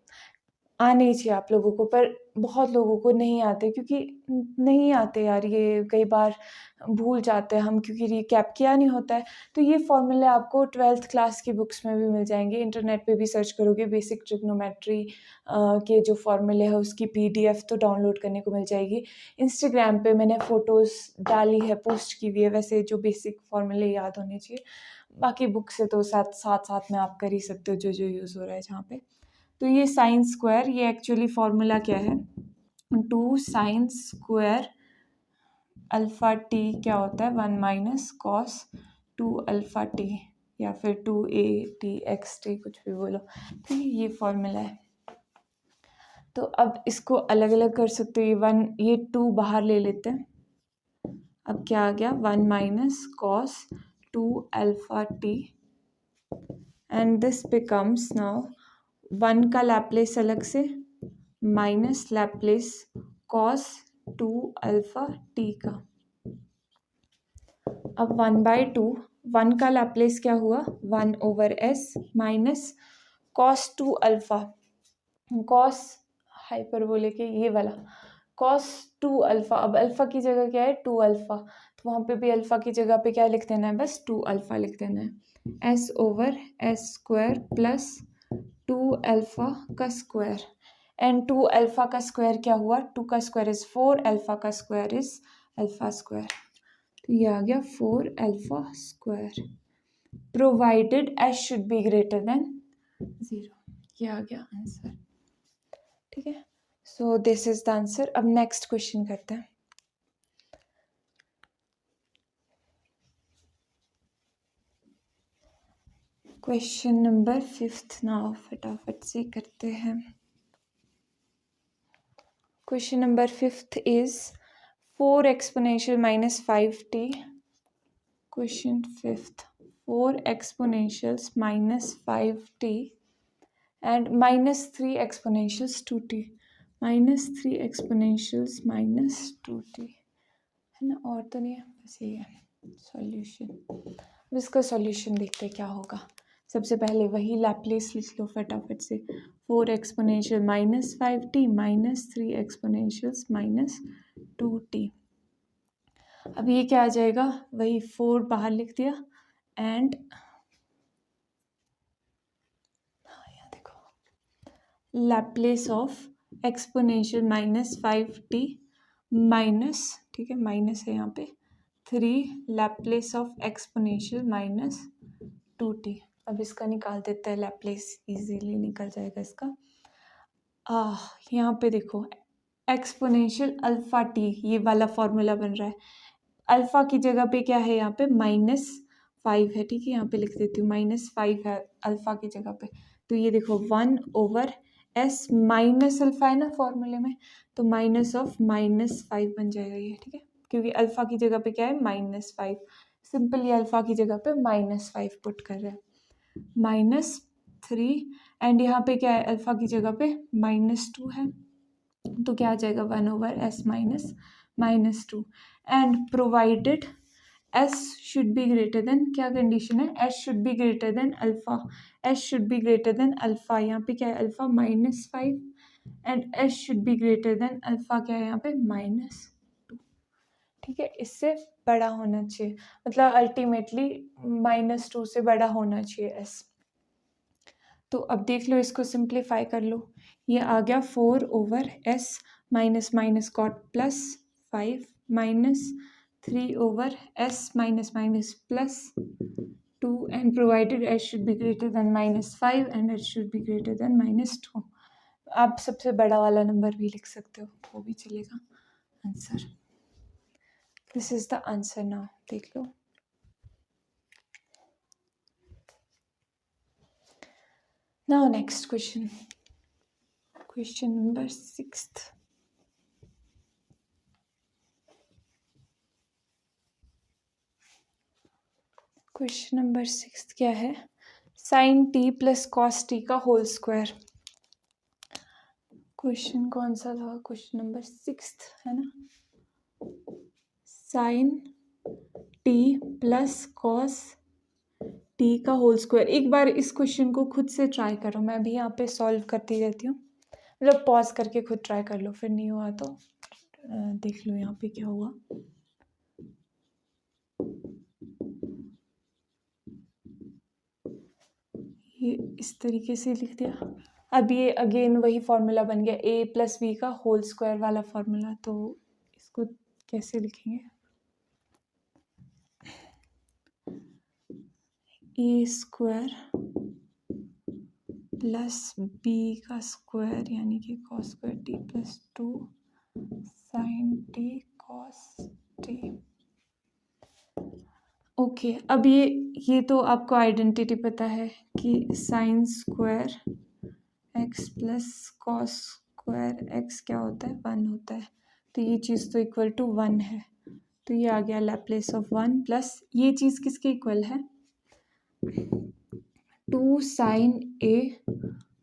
आने चाहिए आप लोगों को, पर बहुत लोगों को नहीं आते, क्योंकि नहीं आते यार, ये कई बार भूल जाते हैं हम, क्योंकि रिकैप किया नहीं होता है। तो ये फॉर्मूले आपको 12th क्लास की बुक्स में भी मिल जाएंगे, इंटरनेट पे भी सर्च करोगे बेसिक ट्रिग्नोमेट्री के जो फॉर्मूले है उसकी PDF तो डाउनलोड करने को मिल जाएगी। इंस्टाग्राम पे मैंने फ़ोटोज़ डाली है, पोस्ट की हुई है, वैसे जो बेसिक फॉर्मूले याद होने चाहिए। बाकी बुक से तो साथ में आप कर ही सकते हो जो जो यूज़ हो रहा है जहाँ पे। तो ये साइन स्क्वायर, ये एक्चुअली फॉर्मूला क्या है, 2 साइन स्क्वायर अल्फा टी क्या होता है, 1 माइनस कॉस 2 अल्फा टी, या फिर 2ATXT, कुछ भी बोलो। ठीक है, ये फॉर्मूला है। तो अब इसको अलग अलग कर सकते हो, ये 2 बाहर ले लेते हैं। अब क्या आ गया, 1 minus cos 2 alpha T, and this becomes now 1 का लैप्लेस अलग से minus Laplace cos 2 alpha T का। अब 1/2, 1 का लैप्लेस क्या हुआ, 1/s minus cos 2 alpha, cos hyperbole के ये वाला कॉस 2 अल्फा। अब अल्फा की जगह क्या है, 2 अल्फा, तो वहाँ पे भी अल्फा की जगह पे क्या लिख देना है, बस 2 अल्फा लिख देना है, S/s स्क्वायर प्लस 2 अल्फा का स्क्वायर, एंड 2 अल्फा का स्क्वायर क्या हुआ, 2 का स्क्वायर इज 4, अल्फा का स्क्वायर इज अल्फा स्क्वायर, तो ये आ गया 4 alpha square, provided s should be greater than 0। ये आ गया आंसर। ठीक है, so this is the answer. अब नेक्स्ट क्वेश्चन करते हैं। क्वेश्चन नंबर 5 नाउ, फटाफट से करते हैं। Question number 5 is 4 exponential minus 5t। Question 5, 4 एक्सपोनेंशियल्स minus 5t and minus 3 एक्सपोनेंशियल्स 2t, minus 3 एक्सपोनेंशियल्स minus 2t है ना, और तो नहीं है, बस ये है सॉल्यूशन। अब इसका सॉल्यूशन देखते हैं क्या होगा। सबसे पहले वही लैप्लेस लिख लो फटाफट से, 4 exponential minus 5t minus 3 एक्सपोनेंशियल्स minus 2t। अब ये क्या आ जाएगा, वही 4 बाहर लिख दिया, एंड यहाँ देखो Laplace of exponential minus 5t minus, ठीक है माइनस है यहाँ पे, 3 Laplace of exponential minus 2t। अब इसका निकाल देते हैं लैप्लेस, इजीली निकल जाएगा इसका। यहाँ पे देखो एक्सपोनेंशियल अल्फा टी, ये वाला फॉर्मूला बन रहा है। अल्फा की जगह पे क्या है, यहाँ पे -5 है, ठीक है, यहाँ पे लिख देती हूँ -5 है अल्फा की जगह पे। तो ये देखो 1/s माइनस अल्फा है ना फॉर्मूले में, तो -5 बन जाएगा ये, ठीक है, क्योंकि अल्फा की जगह पे क्या है, -5, सिंपली अल्फा की जगह पे -5 पुट कर रहे हैं, -3, एंड यहाँ पे क्या है, अल्फा की जगह पे -2 है, तो क्या आ जाएगा 1/s -2, and provided s should be greater then, क्या कंडीशन है, s should be greater than alpha, s should be greater than alpha, यहाँ पे क्या है alpha -5, and s should be greater than alpha क्या है यहाँ पे -2, ठीक है, इससे बड़ा होना चाहिए, मतलब अल्टीमेटली -2 से बड़ा होना चाहिए s। तो अब देख लो, इसको सिंप्लीफाई कर लो, ये आ गया 4/s minus minus got +5 minus 3/s minus minus +2, and provided s should be greater then -5 and s should be greater than -2। आप सबसे बड़ा वाला नंबर भी लिख सकते हो, वो भी चलेगा। Answer, this is the answer now, देख लो। Now next question. Question number 6। Question number 6 क्या है? Sine t plus cos t का होल स्क्वायर। क्वेश्चन कौन सा था? क्वेश्चन नंबर 6 है ना। Sine t plus cos t का होल स्क्वायर। एक बार इस क्वेश्चन को खुद से ट्राई करो, मैं भी यहाँ पे सॉल्व करती रहती हूँ, मतलब पॉज करके खुद ट्राई कर लो, फिर नहीं हुआ तो देख लो यहाँ पे क्या हुआ। ये इस तरीके से लिख दिया। अब ये अगेन वही फॉर्मूला बन गया, a प्लस बी का होल स्क्वायर वाला फॉर्मूला। तो इसको कैसे लिखेंगे? ए स्क्वायर प्लस बी का स्क्वायर यानी कि cos square t plus 2 sine t cos t. Okay, अब ये तो आपको आइडेंटिटी पता है कि sine square x plus cos square x क्या होता है? 1 होता है। तो ये चीज़ तो इक्वल टू 1 है, तो ये आ गया लैप्लेस ऑफ 1 प्लस ये चीज़ किसके इक्वल है? 2 साइन ए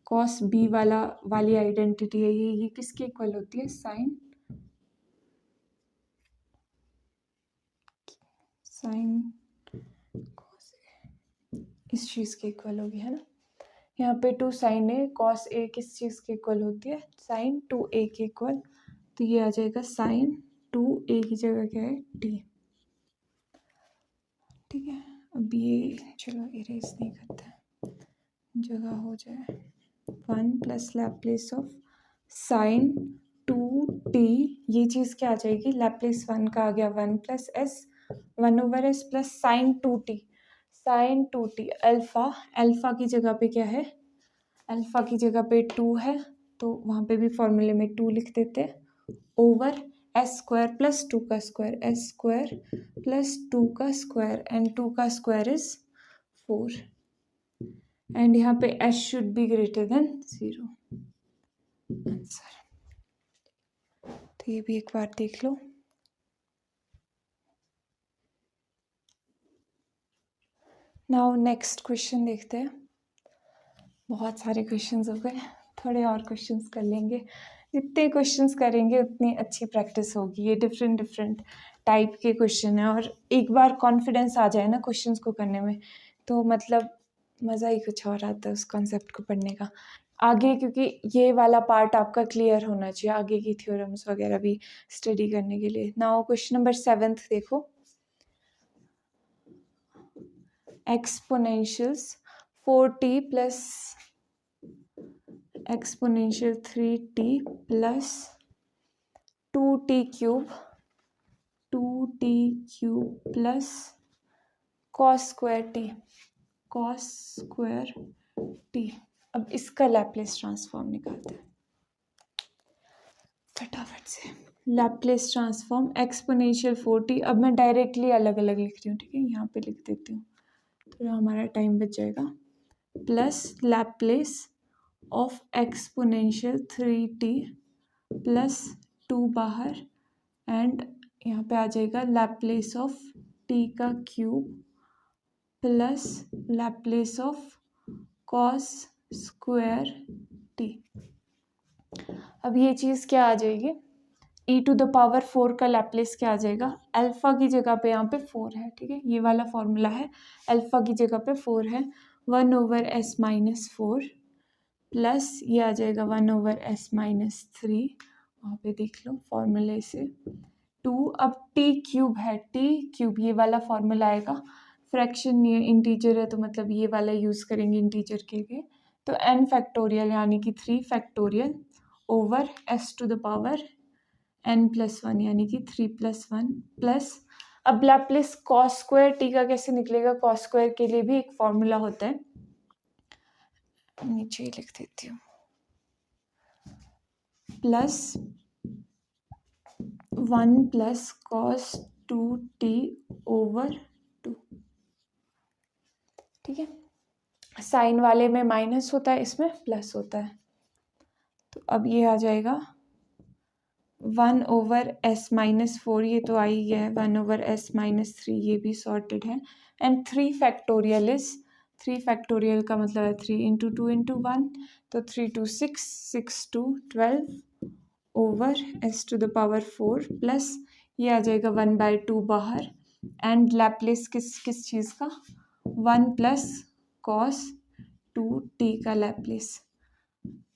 कॉस बी वाली आइडेंटिटी है ये किसके इक्वल होती है? साइन कॉस इस चीज़ के इक्वल होगी, है ना। यहाँ पे 2 साइन ए कॉस ए किस चीज़ के इक्वल होती है? साइन 2a के इक्वल। तो ये आ जाएगा साइन 2a की जगह क्या है? टी। ठीक है, अब ये चलो इरेज नहीं करते, जगह हो जाए 1 plus Laplace of sine 2t। ये चीज़ क्या आ जाएगी? लैप्लेस 1 का आ गया 1 plus s 1/s plus sine 2t। Sine 2t alpha की जगह पे क्या है? अल्फा की जगह पे 2 है, तो वहाँ पे भी फॉर्मूले में 2 लिख देते हैं, ओवर एस स्क्वायर प्लस 2 का स्क्वायर, एस स्क्वायर प्लस 2 का स्क्वायर एंड 2 का स्क्वायर इज 4 एंड यहाँ पे S should be greater than 0 answer. तो ये भी एक बार देख लो। नाउ नेक्स्ट क्वेश्चन देखते हैं। बहुत सारे क्वेश्चंस हो गए, थोड़े और क्वेश्चंस कर लेंगे। जितने क्वेश्चंस करेंगे उतनी अच्छी प्रैक्टिस होगी। ये डिफरेंट टाइप के क्वेश्चन है और एक बार कॉन्फिडेंस आ जाए ना क्वेश्चंस को करने में, तो मतलब मज़ा ही कुछ और आता है उस कॉन्सेप्ट को पढ़ने का आगे, क्योंकि ये वाला पार्ट आपका क्लियर होना चाहिए आगे की थ्योरम्स वगैरह भी स्टडी करने के लिए। नाउ क्वेश्चन नंबर 7 देखो। एक्सपोनेंशियल्स 4t plus exponential 3t plus 2t cube plus cos square T. अब इसका लैप्लेस ट्रांसफॉर्म निकालते हैं फटाफट से। Laplace transform exponential 4t। अब मैं डायरेक्टली अलग अलग लिख रही हूँ, ठीक है, यहाँ पे लिख देती हूँ, थोड़ा हमारा टाइम बच जाएगा। Plus Laplace of exponential 3t plus 2 बाहर एंड यहाँ पे आ जाएगा लैप्लेस ऑफ t का cube plus Laplace of cos square t। अब ये चीज़ क्या आ जाएगी? e⁴ का लैप्लेस क्या आ जाएगा? अल्फा की जगह पे यहाँ पे 4 है, ठीक है, ये वाला फॉर्मूला है। अल्फा की जगह पे 4 है, 1/s माइनस 4 प्लस ये आ जाएगा 1/s माइनस 3। वहाँ पे देख लो फॉर्मूले से 2। अब t क्यूब है, t क्यूब ये वाला फॉर्मूला आएगा। फ्रैक्शन ये इंटीजर है तो मतलब ये वाला यूज़ करेंगे इंटीजर के लिए। तो n फैक्टोरियल यानी कि 3 फैक्टोरियल ओवर s⁴ n+1 यानी कि 3+1 प्लस अब लैप्लेस कॉस स्क्वायर टी का कैसे निकलेगा? कॉस स्क्वायर के लिए भी एक फॉर्मूला होता है, नीचे ही लिख देती हूँ, plus 1 plus cos 2t over 2। ठीक है, साइन वाले में माइनस होता है, इसमें प्लस होता है। तो अब ये आ जाएगा 1/s-4, ये तो आ ही गया है, 1/s-3, ये भी सॉर्टेड है। एंड 3 फैक्टोरियल इज, 3 फैक्टोरियल का मतलब है 3 × 2 × 1, तो 3 × 6, 6 × 12/s⁴ प्लस ये आ जाएगा 1/2 बाहर, एंड लैप्लेस किस चीज़ का, 1 + cos 2t का लैप्लेस।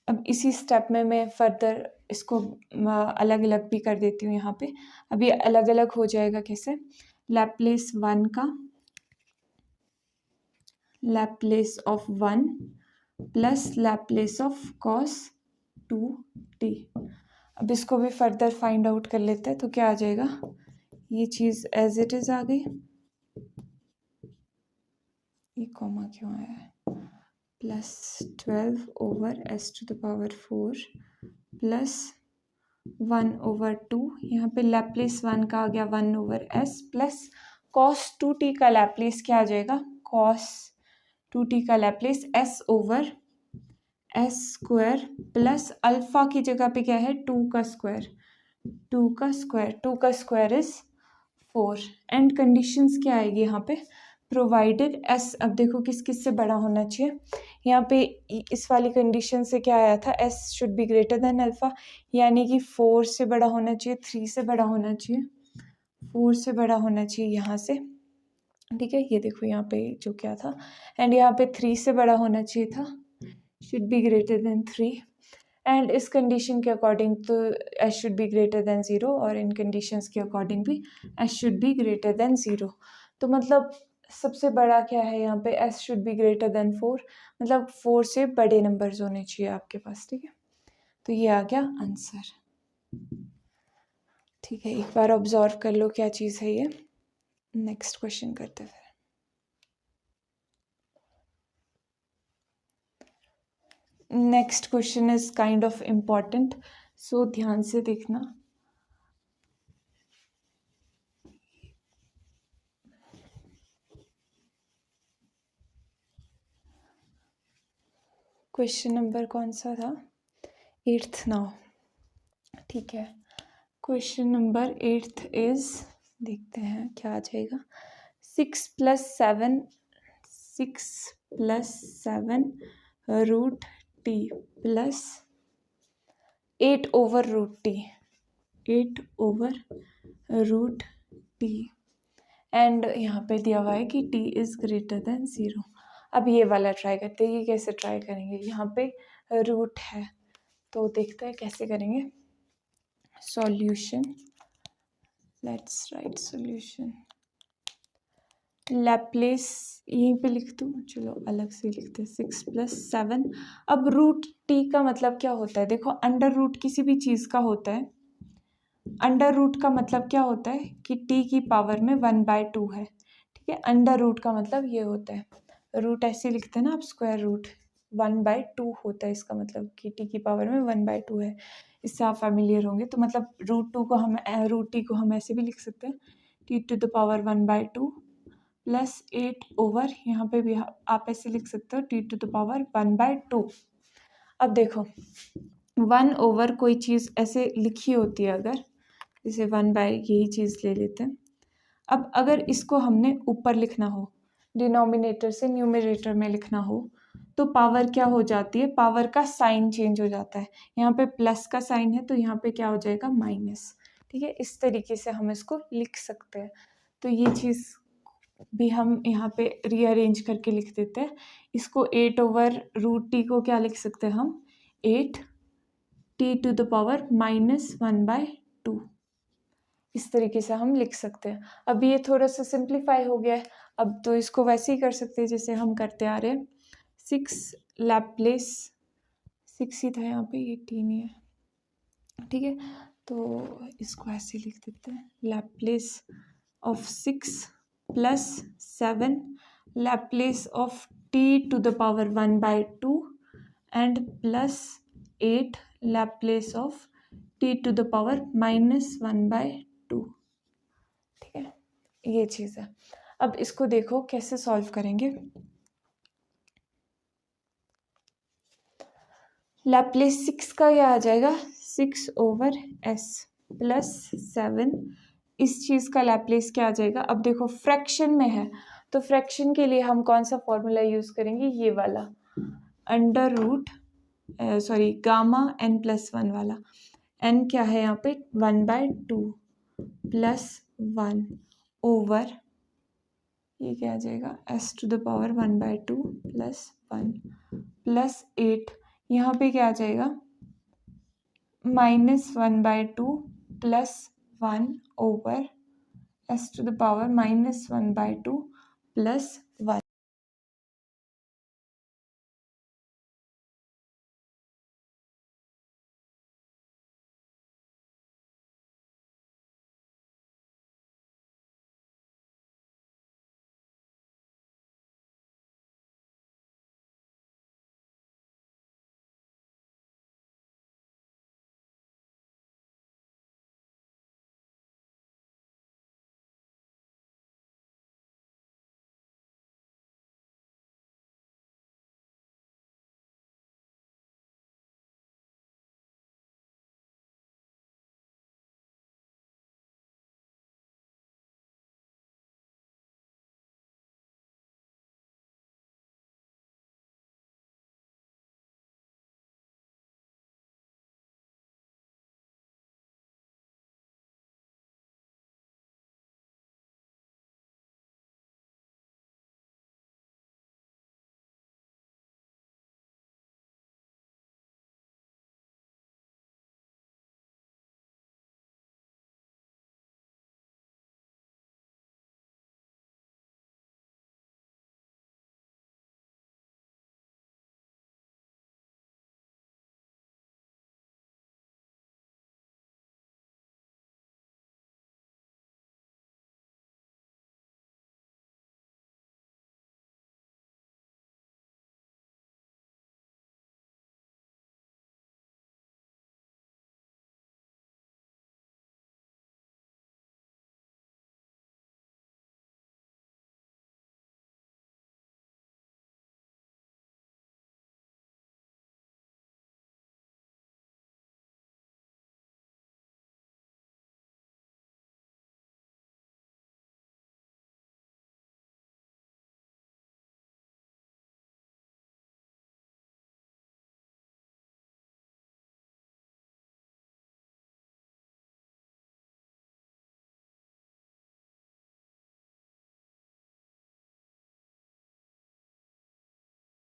अब इसी स्टेप में मैं फर्दर इसको अलग अलग भी कर देती हूँ यहाँ पे। अब ये अलग अलग हो जाएगा कैसे, लैप्लेस 1 का Laplace of 1 plus Laplace of cos 2t। अब इसको भी फर्दर फाइंड आउट कर लेते हैं, तो क्या आ जाएगा, ये चीज़ एज इट इज़ आ गई, ये कॉमा क्यों आया है, प्लस 12/s⁴ प्लस 1/2, यहाँ पे लैप्लेस 1 का आ गया 1/s प्लस cos 2t का लैप्लेस क्या आ जाएगा, cos 2t का लैप्लेस s/s² प्लस अल्फा की जगह पे क्या है 2 का स्क्वायर, 2 का स्क्वायर इज 4। एंड कंडीशंस क्या आएगी यहाँ पे, प्रोवाइडेड s, अब देखो किस किस से बड़ा होना चाहिए, यहाँ पे इस वाली कंडीशन से क्या आया था, s should be greater than alpha, यानी कि 4 से बड़ा होना चाहिए, 3 से बड़ा होना चाहिए, 4 से बड़ा होना चाहिए यहाँ से, ठीक है। ये देखो यहाँ पे जो क्या था, एंड यहाँ पे 3 से बड़ा होना चाहिए था, should be greater then 3, and इस कंडीशन के अकॉर्डिंग तो s should be greater than 0, और इन कंडीशंस के अकॉर्डिंग भी s should be greater than 0। तो मतलब सबसे बड़ा क्या है यहाँ पे, s should be greater then 4, मतलब 4 से बड़े नंबर्स होने चाहिए आपके पास, ठीक है। तो ये आ गया आंसर, ठीक है। एक बार ऑब्जर्व कर लो क्या चीज़ है ये। नेक्स्ट क्वेश्चन करते हैं। Next question is kind of important, so ध्यान से देखना। क्वेश्चन नंबर कौन सा था, 8th नाउ, ठीक है। क्वेश्चन नंबर 8th इज, देखते हैं क्या आ जाएगा, 6 + 7 √t plus 8/√t, 8/√t, and यहाँ पे दिया हुआ है कि t इज ग्रेटर देन 0। अब ये वाला ट्राई करते हैं, ये कैसे ट्राई करेंगे, यहाँ पे रूट है, तो देखते हैं कैसे करेंगे। Solution, let's write solution, Laplace यहीं पे लिख दूँ, चलो अलग से लिखते हैं, 6 + 7। अब √t का मतलब क्या होता है, देखो अंडर रूट किसी भी चीज़ का होता है, अंडर रूट का मतलब क्या होता है कि t की पावर में 1/2 है, ठीक है। अंडर रूट का मतलब ये होता है, रूट ऐसे लिखते हैं ना आप, स्क्वायर रूट 1/2 होता है, इसका मतलब कि t की पावर में 1/2 है, इससे आप फैमिलियर होंगे। तो मतलब √t को हम ऐसे भी लिख सकते हैं, t⁴ 1/2 प्लस 8 यहाँ पे भी आप ऐसे लिख सकते हो, t⁴ 1/2। अब देखो 1 कोई चीज़ ऐसे लिखी होती है, अगर जैसे 1 यही चीज़ ले लेते हैं। अब अगर इसको हमने ऊपर लिखना हो, डिनोमिनेटर से न्यूमरेटर में लिखना हो, तो पावर क्या हो जाती है, पावर का साइन चेंज हो जाता है। यहाँ पे प्लस का साइन है, तो यहाँ पे क्या हो जाएगा, माइनस, ठीक है। इस तरीके से हम इसको लिख सकते हैं। तो ये चीज़ भी हम यहाँ पे रीअरेंज करके लिख देते हैं। इसको 8/√t को क्या लिख सकते हैं हम, 8t⁴ -1/2, इस तरीके से हम लिख सकते हैं। अब ये थोड़ा सा सिंप्लीफाई हो गया है, अब तो इसको वैसे ही कर सकते हैं जैसे हम करते आ रहे हैं। 6 लैप्लेस, 6 ही था यहाँ पे, ये t नहीं है, ठीक है। तो इसको ऐसे लिख देते हैं, Laplace of 6 + 7 Laplace of t⁴ 1/2 and plus 8 Laplace of t⁴ -1/2, ठीक है। ये चीज़ है। अब इसको देखो कैसे सॉल्व करेंगे। लैप्लेस 6 का क्या आ जाएगा 6/s प्लस 7। इस चीज़ का लैप्लेस क्या आ जाएगा। अब देखो फ्रैक्शन में है तो फ्रैक्शन के लिए हम कौन सा फॉर्मूला यूज़ करेंगे, ये वाला अंडर रूट गामा n+1 वाला। n क्या है यहाँ पे 1/2 प्लस 1 ओवर ये क्या आ जाएगा s⁻² 1/2 प्लस 1 प्लस 8। यहाँ पे क्या आ जाएगा -1/2 प्लस 1 ओवर s⁻−1/2 प्लस